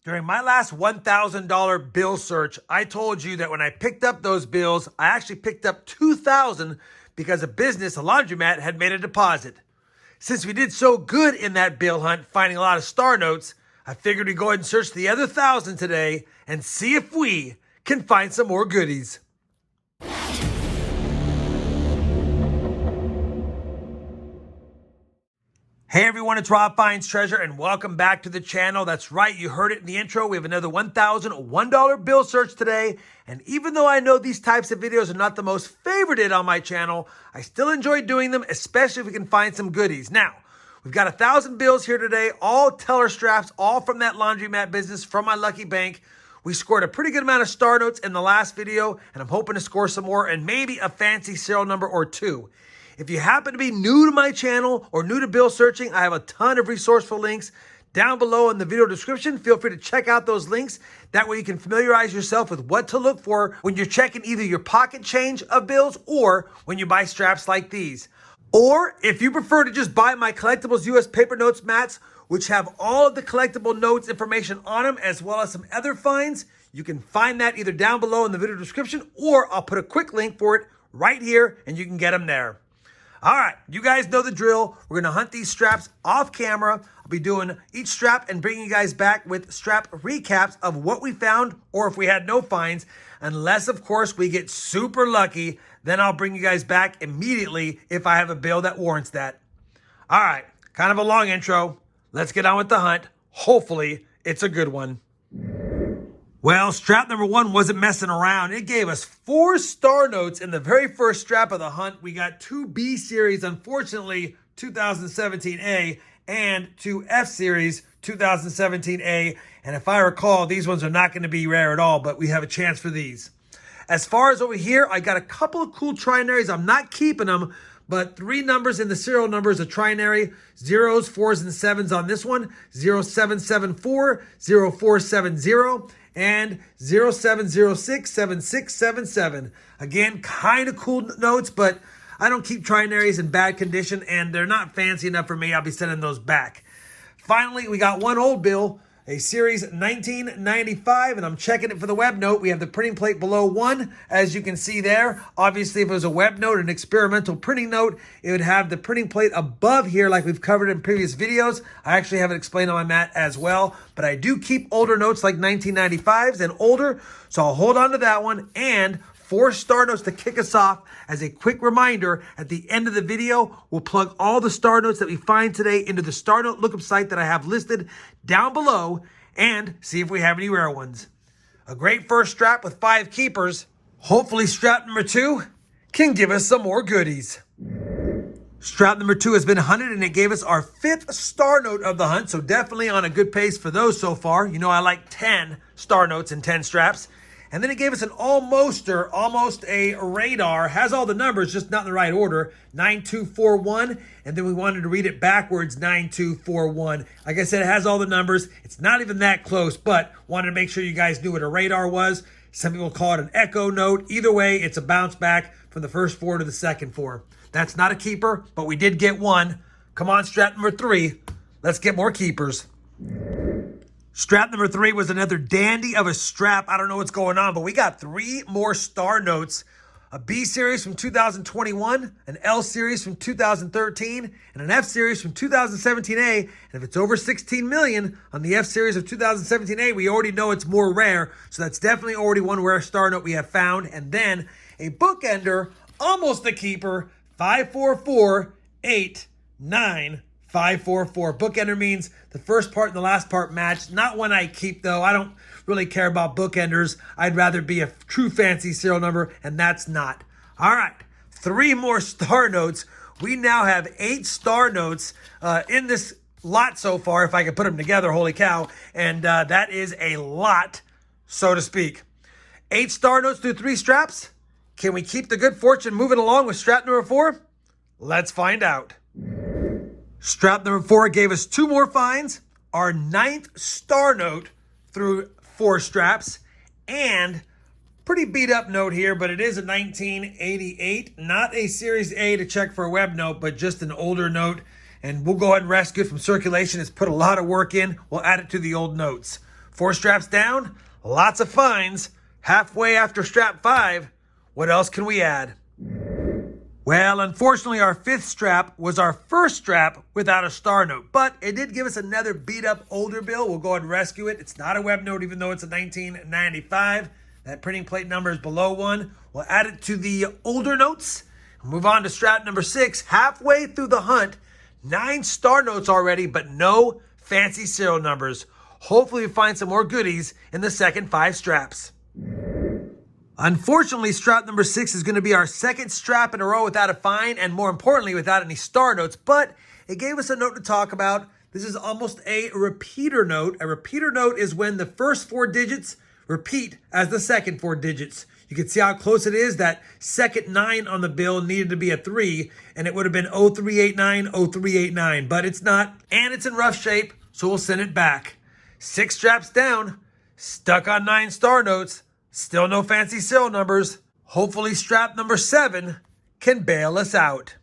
During my last $1,000 bill search, I told you that when I picked up those bills, I actually picked up $2,000 because a business, a laundromat, had made a deposit. Since we did so good in that bill hunt, finding a lot of star notes, I figured we'd go ahead and search the other 1,000 today and see if we can find some more goodies. Hey everyone, it's Rob Finds Treasure and welcome back to the channel. That's right, you heard it in the intro. We have another $1,001 bill search today. And even though I know these types of videos are not the most favorited on my channel, I still enjoy doing them, especially if we can find some goodies. Now, we've got 1,000 bills here today, all teller straps, all from that laundromat business from my lucky bank. We scored a pretty good amount of star notes in the last video, and I'm hoping to score some more and maybe a fancy serial number or two. If you happen to be new to my channel or new to bill searching, I have a ton of resourceful links down below in the video description. Feel free to check out those links. That way you can familiarize yourself with what to look for when you're checking either your pocket change of bills or when you buy straps like these. Or if you prefer to just buy my collectibles US paper notes mats, which have all of the collectible notes information on them, as well as some other finds, you can find that either down below in the video description, or I'll put a quick link for it right here and you can get them there. All right, you guys know the drill. We're going to hunt these straps off camera. I'll be doing each strap and bringing you guys back with strap recaps of what we found or if we had no finds. Unless, of course, we get super lucky, then I'll bring you guys back immediately if I have a bill that warrants that. All right, kind of a long intro. Let's get on with the hunt. Hopefully, it's a good one. Well, strap number one wasn't messing around. It gave us 4 star notes in the very first strap of the hunt. We got 2 B series, unfortunately, 2017A, and 2 F series, 2017A. And if I recall, these ones are not going to be rare at all, but we have a chance for these. As far as over here, I got a couple of cool trinaries. I'm not keeping them, but 3 numbers in the serial numbers of trinary, 0s, 4s, and 7s on this one, 0774, 0470, and 07067677. Again, kind of cool notes, but I don't keep trinaries in bad condition, and they're not fancy enough for me. I'll be sending those back. Finally, we got one old bill, a series 1995, and I'm checking it for the web note. We have the printing plate below 1, as you can see there. Obviously, if it was a web note, an experimental printing note, it would have the printing plate above here like we've covered in previous videos. I actually have it explained on my mat as well, but I do keep older notes like 1995s and older, so I'll hold on to that one. And 4 star notes to kick us off. As a quick reminder, at the end of the video, we'll plug all the star notes that we find today into the star note lookup site that I have listed down below and see if we have any rare ones. A great first strap with 5 keepers. Hopefully strap number 2 can give us some more goodies. Strap number 2 has been hunted and it gave us our 5th star note of the hunt, so definitely on a good pace for those so far. You know I like 10 star notes and 10 straps. And then it gave us an almost a radar, has all the numbers, just not in the right order, 9241, and then we wanted to read it backwards, 9241. Like I said, it has all the numbers. It's not even that close, but wanted to make sure you guys knew what a radar was. Some people call it an echo note. Either way, it's a bounce back from the first 4 to the second 4. That's not a keeper, but we did get one. Come on, strap number 3. Let's get more keepers. Strap number 3 was another dandy of a strap. I don't know what's going on, but we got 3 more star notes. A B series from 2021, an L series from 2013, and an F series from 2017A. And if it's over 16 million on the F series of 2017A, we already know it's more rare. So that's definitely already one rare star note we have found. And then a bookender, almost a keeper, 54489544. Bookender means the first part and the last part match. Not one I keep, though. I don't really care about bookenders. I'd rather be a true fancy serial number, and that's not. All right, 3 more star notes. We now have 8 star notes in this lot so far, if I can put them together, holy cow. And that is a lot, so to speak. 8 star notes through 3 straps. Can we keep the good fortune moving along with strap number 4? Let's find out. Strap number 4 gave us 2 more finds, our 9th star note through 4 straps, and pretty beat up note here, but it is a 1988, not a Series A to check for a web note, but just an older note. And we'll go ahead and rescue it from circulation. It's put a lot of work in. We'll add it to the old notes. 4 straps down, lots of finds. Halfway after strap 5, what else can we add? Well, unfortunately, our 5th strap was our first strap without a star note, but it did give us another beat up older bill. We'll go ahead and rescue it. It's not a web note, even though it's a 1995. That printing plate number is below 1. We'll add it to the older notes. Move on to strap number 6. Halfway through the hunt, 9 star notes already, but no fancy serial numbers. Hopefully we find some more goodies in the second 5 straps. Unfortunately, strap number 6 is going to be our second strap in a row without a find, and more importantly, without any star notes, but it gave us a note to talk about. This is almost a repeater note. A repeater note is when the first 4 digits repeat as the second 4 digits. You can see how close it is. That second 9 on the bill needed to be a 3, and it would have been 0389, 0389, but it's not, and it's in rough shape, so we'll send it back. 6 straps down, stuck on 9 star notes. Still no fancy serial numbers. Hopefully strap number 7 can bail us out.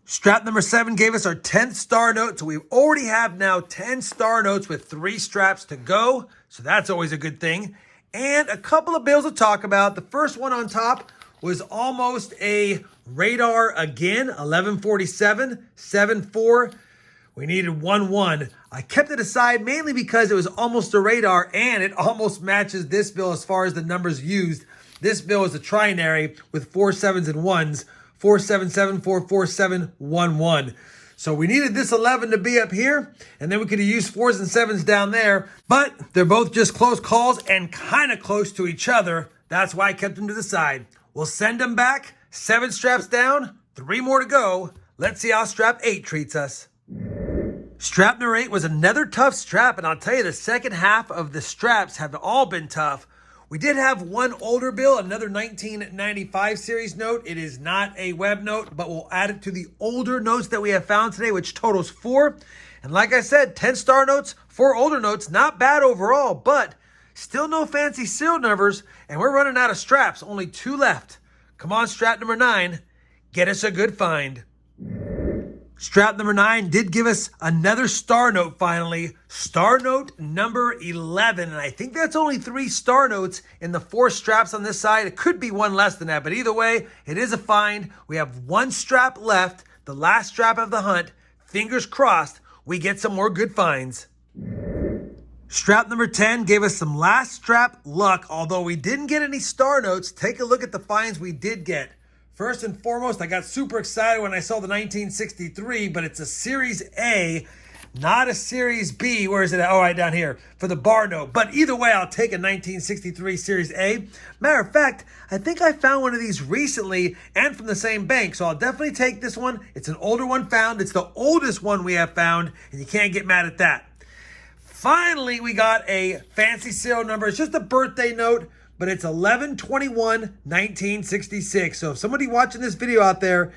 Strap number 7 gave us our 10th star note, so we already have now 10 star notes with 3 straps to go, so that's always a good thing. And a couple of bills to talk about. The first one on top was almost a radar again, 1147, 74. We needed 1-1. I kept it aside mainly because it was almost a radar and it almost matches this bill as far as the numbers used. This bill is a trinary with 4 7s and 1s, 477, 447, 11. So we needed this 11 to be up here, and then we could have used 4s and 7s down there, but they're both just close calls and kind of close to each other. That's why I kept them to the side. We'll send them back. 7 straps down, 3 more to go. Let's see how strap 8 treats us. Strap number 8 was another tough strap, and I'll tell you, the second half of the straps have all been tough. We did have one older bill, another 1995 series note. It is not a web note, but we'll add it to the older notes that we have found today, which totals 4. And like I said, 10 star notes, 4 older notes, not bad overall, but still no fancy serial numbers, and we're running out of straps, only 2 left. Come on, strap number 9, get us a good find. Strap number 9 did give us another star note finally. Star note number 11. And I think that's only 3 star notes in the 4 straps on this side. It could be 1 less than that, but either way, it is a find. We have 1 strap left, the last strap of the hunt. Fingers crossed, we get some more good finds. Strap number 10 gave us some last strap luck. Although we didn't get any star notes, take a look at the finds we did get. First and foremost, I got super excited when I saw the 1963, but it's a Series A, not a Series B. Where is it at? Oh, right down here for the bar note. But either way, I'll take a 1963 Series A. Matter of fact, I think I found one of these recently and from the same bank, so I'll definitely take this one. It's an older one found. It's the oldest one we have found, and you can't get mad at that. Finally, we got a fancy serial number. It's just a birthday note, but it's 11/21/1966. So if somebody watching this video out there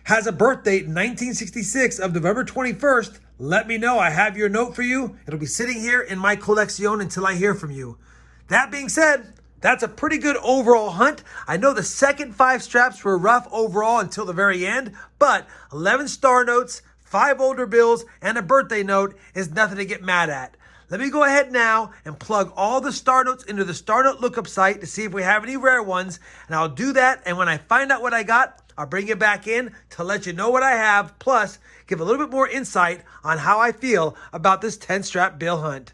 has a birth date in 1966 of November 21st, let me know. I have your note for you. It'll be sitting here in my collection until I hear from you. That being said, that's a pretty good overall hunt. I know the second 5 straps were rough overall until the very end, but 11 star notes, 5 older bills, and a birthday note is nothing to get mad at. Let me go ahead now and plug all the star notes into the star note lookup site to see if we have any rare ones, and I'll do that, and when I find out what I got, I'll bring it back in to let you know what I have, plus give a little bit more insight on how I feel about this 10 strap bill hunt.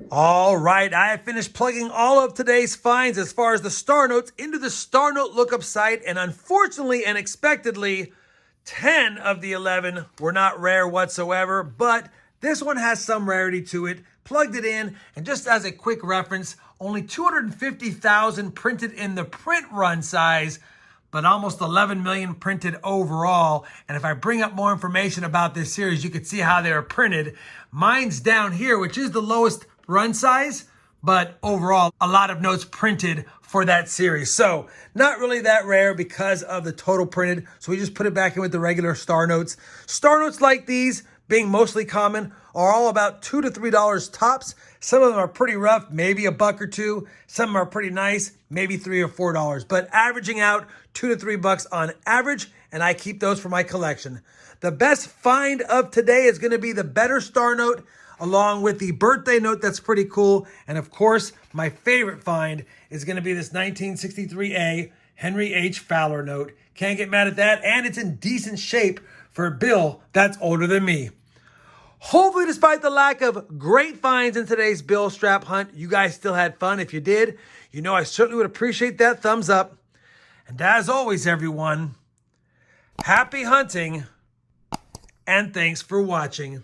All right, I have finished plugging all of today's finds as far as the star notes into the star note lookup site, and unfortunately and expectedly, 10 of the 11 were not rare whatsoever, but this one has some rarity to it. Plugged it in, and just as a quick reference, only 250,000 printed in the print run size, but almost 11 million printed overall. And if I bring up more information about this series, you can see how they were printed. Mine's down here, which is the lowest run size, but overall, a lot of notes printed for that series. So not really that rare because of the total printed. So we just put it back in with the regular star notes. Star notes like these, being mostly common, are all about $2 to $3 tops. Some of them are pretty rough, maybe $1 or $2. Some of them are pretty nice, maybe $3 or $4. But averaging out $2 to $3 on average, and I keep those for my collection. The best find of today is going to be the better star note along with the birthday note that's pretty cool. And of course, my favorite find is going to be this 1963A Henry H. Fowler note. Can't get mad at that. And it's in decent shape for a bill that's older than me. Hopefully, despite the lack of great finds in today's bill strap hunt, you guys still had fun. If you did, you know I certainly would appreciate that thumbs up. And as always, everyone, happy hunting and thanks for watching.